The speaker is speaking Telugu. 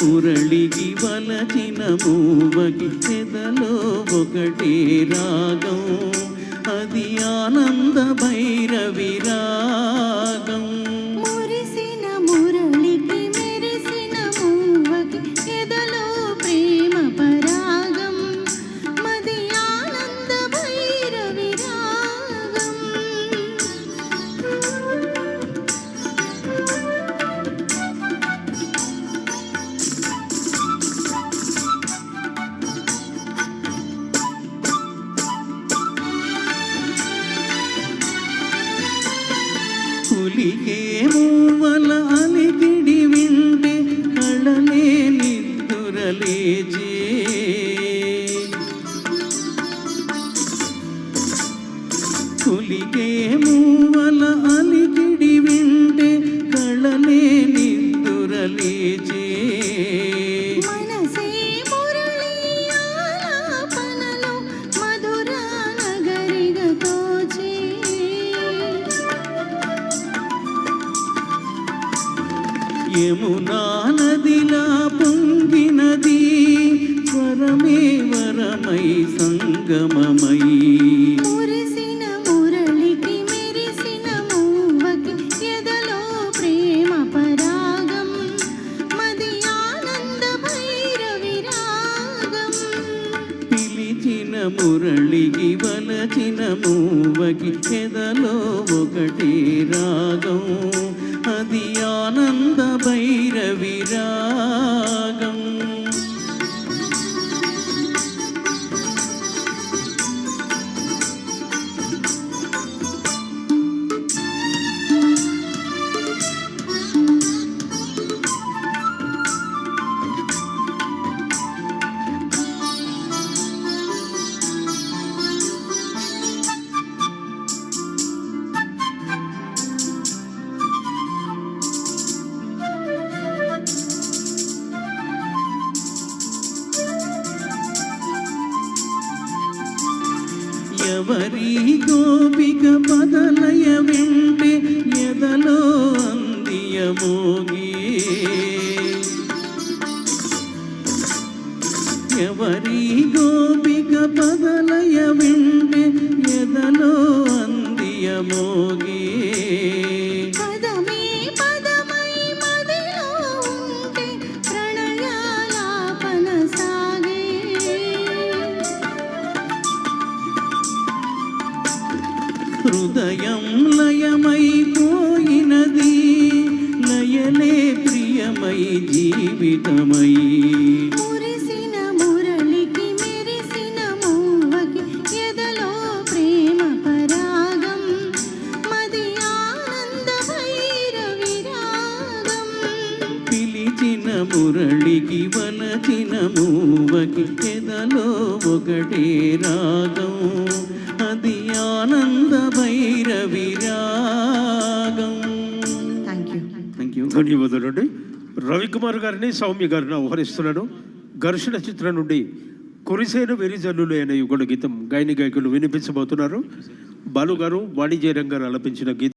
మురళికి వలచిన మూవకి చెదలో ఒకటే రాగం, అది ఆనంద భైరవి రాగం. మురిసిన మురళికి మెరిసిన మూవకి ఎదలో ప్రేమ పరాగం, మది ఆనంద భైరవి రాగం. పులికే మూవల అలికిడి వింటే కళలే నిద్దురలేచే, పులికే మూవల అలికిడి వింటే కళలే నిద్దురలేచే. మనసే మురళి ఆలాపనలో మధుర నగరిగా తోచే, యమునా నదిలా పొంగినది స్వరమే వరమై సంగమమై. మురిసిన మురళికి మెరిసిన మూవకి ఎదలో ప్రేమ పరాగం, మది ఆనంద భైరవి రాగం. పిలిచిన మురళికి వలచిన మూవకి ఎదలో ఒకటే రాగం, అది ఆనంద భైరవి రాగం. ఎవరి గోపిక పదలయ వింటే ఎదలో అందియమోగి, ఎవరి గోపిక పదలయ వింటే ఎదలో అందియమోగి. పదమే పదమై మదిలో ఉంటే ప్రణయాలాపన సాగే, హృదయం లయమైపోయినది లయలే ప్రియమై జీవితమై. మురిసిన మురళికి మెరిసిన మూవకి ఎదలో ప్రేమ పరాగం, మది ఆనంద భైరవి రాగం. పిలిచిన మురళికి వలచిన మూవకి ఎదలో ఒకటే రాగం, అది ఆనంద భైరవి రాగం. Thank you. ధన్యవాదాలండి. రవికుమార్ గారిని సౌమ్య గారిని ఆహ్వానిస్తున్నాను. ఘర్షణ చిత్రం నుండి కురిసేను వెరిజల్లులు అనే యుగళ గీతం గాయని గాయకులు వినిపించబోతున్నారు. బాలు గారు, వాణిజ్య రంగారు ఆలపించిన గీతం.